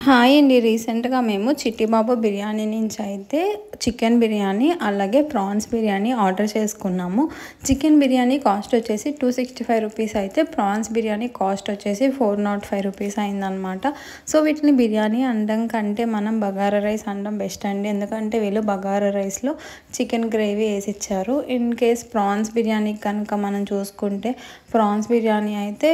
Hi అండి. రీసెంట్‌గా మేము చిట్టిబాబు బిర్యానీ నుంచి అయితే చికెన్ బిర్యానీ, అలాగే ప్రాన్స్ బిర్యానీ ఆర్డర్ చేసుకున్నాము. చికెన్ బిర్యానీ కాస్ట్ వచ్చేసి 265 రూపీస్ అయితే, ప్రాన్స్ బిర్యానీ కాస్ట్ వచ్చేసి 405 రూపీస్ అయిందనమాట. సో వీటిని బిర్యానీ అనడం కంటే మనం బగారా రైస్ అనడం బెస్ట్ అండి. ఎందుకంటే వీళ్ళు బగారా రైస్లో చికెన్ గ్రేవీ వేసి ఇచ్చారు. ఇన్ కేస్ ప్రాన్స్ బిర్యానీ కనుక మనం చూసుకుంటే, ప్రాన్స్ బిర్యానీ అయితే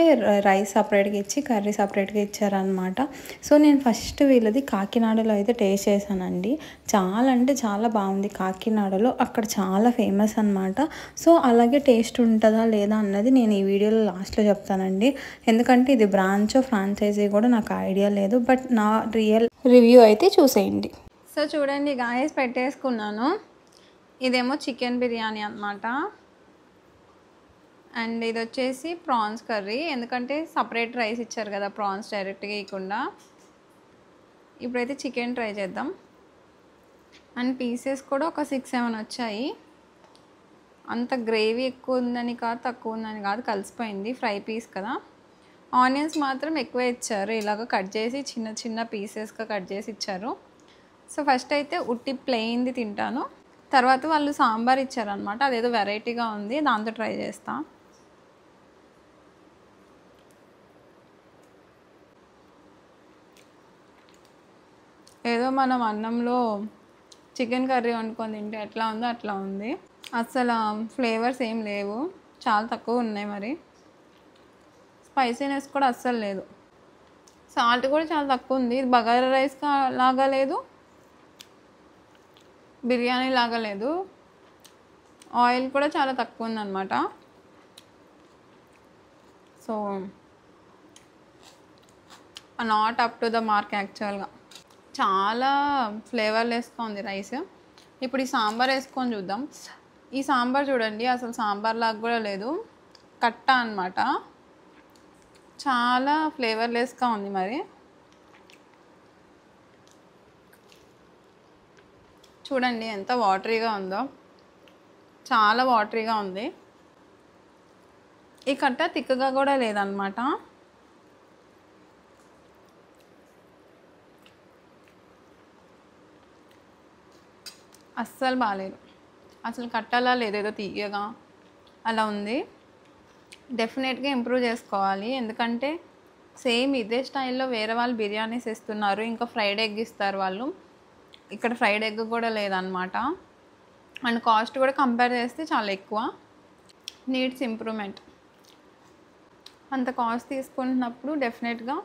రైస్ సపరేట్గా ఇచ్చి కర్రీ సపరేట్గా ఇచ్చారనమాట. సో నేను ఫస్ట్ వీళ్ళది కాకినాడలో అయితే టేస్ట్ చేశానండి. చాలా అంటే చాలా బాగుంది. కాకినాడలో అక్కడ చాలా ఫేమస్ అనమాట. సో అలాగే టేస్ట్ ఉంటుందా లేదా అన్నది నేను ఈ వీడియోలో లాస్ట్లో చెప్తానండి. ఎందుకంటే ఇది బ్రాంచ్ ఫ్రాంచైజీ కూడా నాకు ఐడియా లేదు. బట్ నా రియల్ రివ్యూ అయితే చూసేయండి. సో చూడండి గాయస్, పెట్టేసుకున్నాను. ఇదేమో చికెన్ బిర్యానీ అనమాట. అండ్ ఇది వచ్చేసి ప్రాన్స్ కర్రీ. ఎందుకంటే సపరేట్ రైస్ ఇచ్చారు కదా, ప్రాన్స్ డైరెక్ట్గా ఇవ్వకుండా. ఇప్పుడైతే చికెన్ ట్రై చేద్దాం. అండ్ పీసెస్ కూడా ఒక 6-7 వచ్చాయి. అంత గ్రేవీ ఎక్కువ ఉందని కాదు, తక్కువ ఉందని కాదు, కలిసిపోయింది. ఫ్రై పీస్ కదా. ఆనియన్స్ మాత్రం ఎక్కువ ఇచ్చారు. ఇలాగ కట్ చేసి చిన్న చిన్న పీసెస్గా కట్ చేసి ఇచ్చారు. సో ఫస్ట్ అయితే ఉట్టి ప్లెయిన్ది తింటాను. తర్వాత వాళ్ళు సాంబార్ ఇచ్చారనమాట. అదేదో వెరైటీగా ఉంది, దాంతో ట్రై చేస్తా. ఏదో మనం అన్నంలో చికెన్ కర్రీ వండుకొని తింటే ఎట్లా ఉందో అట్లా ఉంది. అసలు ఫ్లేవర్స్ ఏం లేవు, చాలా తక్కువ ఉన్నాయి. మరి స్పైసీనెస్ కూడా అస్సలు లేదు. సాల్ట్ కూడా చాలా తక్కువ ఉంది. ఇది బగారా రైస్ లాగా లేదు, బిర్యానీ లాగా లేదు. ఆయిల్ కూడా చాలా తక్కువ ఉందన్నమాట. So not up to the mark యాక్చువల్గా. చాలా ఫ్లేవర్లెస్గా ఉంది రైస్. ఇప్పుడు ఈ సాంబార్ వేసుకొని చూద్దాం. ఈ సాంబార్ చూడండి, అసలు సాంబార్ లాగా కూడా లేదు, కట్ట అనమాట. చాలా ఫ్లేవర్లెస్గా ఉంది. మరి చూడండి ఎంత వాటరీగా ఉందో, చాలా వాటరీగా ఉంది. ఈ కట్ట తిక్కగా కూడా లేదనమాట. అస్సలు బాగాలేదు. అసలు కట్టలా లేదు, ఏదో తీయగా అలా ఉంది. డెఫినెట్గా ఇంప్రూవ్ చేసుకోవాలి. ఎందుకంటే సేమ్ ఇదే స్టైల్లో వేరే వాళ్ళు బిర్యానీస్ ఇస్తున్నారు, ఇంకా ఫ్రైడ్ ఎగ్ ఇస్తారు వాళ్ళు. ఇక్కడ ఫ్రైడ్ ఎగ్ కూడా లేదనమాట. అండ్ కాస్ట్ కూడా కంపేర్ చేస్తే చాలా ఎక్కువ. Needs improvement. అంత కాస్ట్ తీసుకుంటున్నప్పుడు డెఫినెట్గా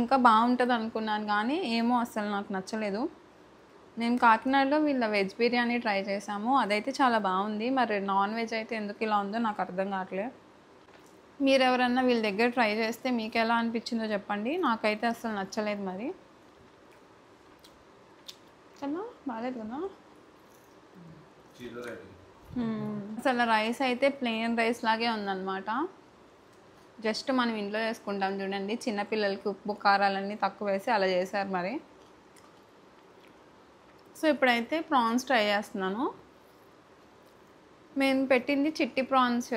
ఇంకా బాగుంటుంది అనుకున్నాను, కానీ ఏమో అసలు నాకు నచ్చలేదు. నేను కాకినాడలో వీళ్ళ వెజ్ బిర్యానీ ట్రై చేసాము, అదైతే చాలా బాగుంది. మరి నాన్ వెజ్ అయితే ఎందుకు ఇలా ఉందో నాకు అర్థం కావట్లేదు. మీరు ఎవరన్నా వీళ్ళ దగ్గర ట్రై చేస్తే మీకు ఎలా అనిపించిందో చెప్పండి. నాకైతే అసలు నచ్చలేదు. మరి కదా బాగాలేదు కదా. అసలు రైస్ అయితే ప్లెయిన్ రైస్ లాగే ఉందన్నమాట. జస్ట్ మనం ఇంట్లో చేసుకుంటాం చూడండి, చిన్నపిల్లలకి ఉప్పు కారాలన్నీ తక్కువ వేసి అలా చేశారు. మరి సో ఇప్పుడైతే ప్రాన్స్ ట్రై చేస్తున్నాను. మేము పెట్టింది చిట్టి ప్రాన్స్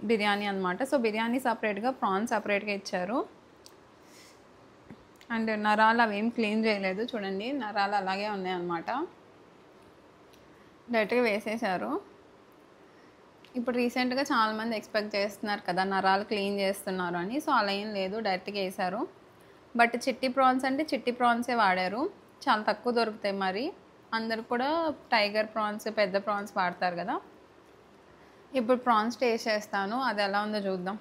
బిర్యానీ అనమాట. సో బిర్యానీ సపరేట్గా, ప్రాన్స్ సపరేట్గా ఇచ్చారు. అండ్ నరాలు అవేం క్లీన్ చేయలేదు, చూడండి నరాలు అలాగే ఉన్నాయన్నమాట, డైరెక్ట్గా వేసేసారు. ఇప్పుడు రీసెంట్గా చాలామంది ఎక్స్పెక్ట్ చేస్తున్నారు కదా నరాలు క్లీన్ చేస్తున్నారు అని. సో అలా ఏం లేదు, డైరెక్ట్గా వేసారు. బట్ చిట్టి ప్రాన్స్ అంటే చిట్టి ప్రాన్సే వాడారు, చాలా తక్కువ దొరుకుతాయి. మరి అందరు కూడా టైగర్ ప్రాన్స్, పెద్ద ప్రాన్స్ వాడతారు కదా. ఇప్పుడు ప్రాన్స్ టేస్ట్ చేస్తాను, అది ఎలా ఉందో చూద్దాం.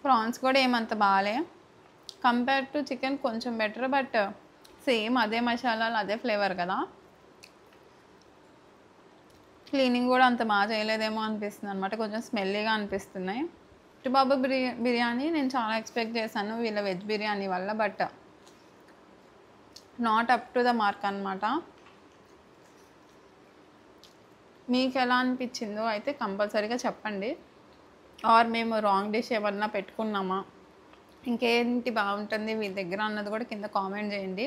ప్రాన్స్ కూడా ఏమంత బాగాలే, కంపేర్ టు చికెన్ కొంచెం బెటర్. బట్ సేమ్ అదే మసాలాలు, అదే ఫ్లేవర్ కదా. క్లీనింగ్ కూడా అంత బాగా చేయలేదేమో అనిపిస్తుంది అనమాట, కొంచెం స్మెల్లీగా అనిపిస్తున్నాయి. చిట్టిబాబు బిర్యానీ నేను చాలా ఎక్స్పెక్ట్ చేశాను వీళ్ళ వెజ్ బిర్యానీ వల్ల, but not up to the mark అనమాట. మీకు ఎలా అనిపించిందో అయితే కంపల్సరీగా చెప్పండి. ఆర్ మేము రాంగ్ డిష్ ఏమన్నా పెట్టుకున్నామా, ఇంకేంటి బాగుంటుంది వీళ్ళ దగ్గర అన్నది కూడా కింద కామెంట్ చేయండి.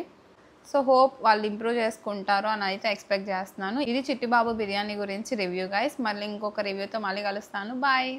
సో హోప్ వాళ్ళు ఇంప్రూవ్ చేసుకుంటారు అని అయితే ఎక్స్పెక్ట్ చేస్తున్నాను. ఇది చిట్టిబాబు బిర్యానీ గురించి రివ్యూ గైస్. మళ్ళీ ఇంకొక రివ్యూతో మళ్ళీ కలుస్తాను. బాయ్.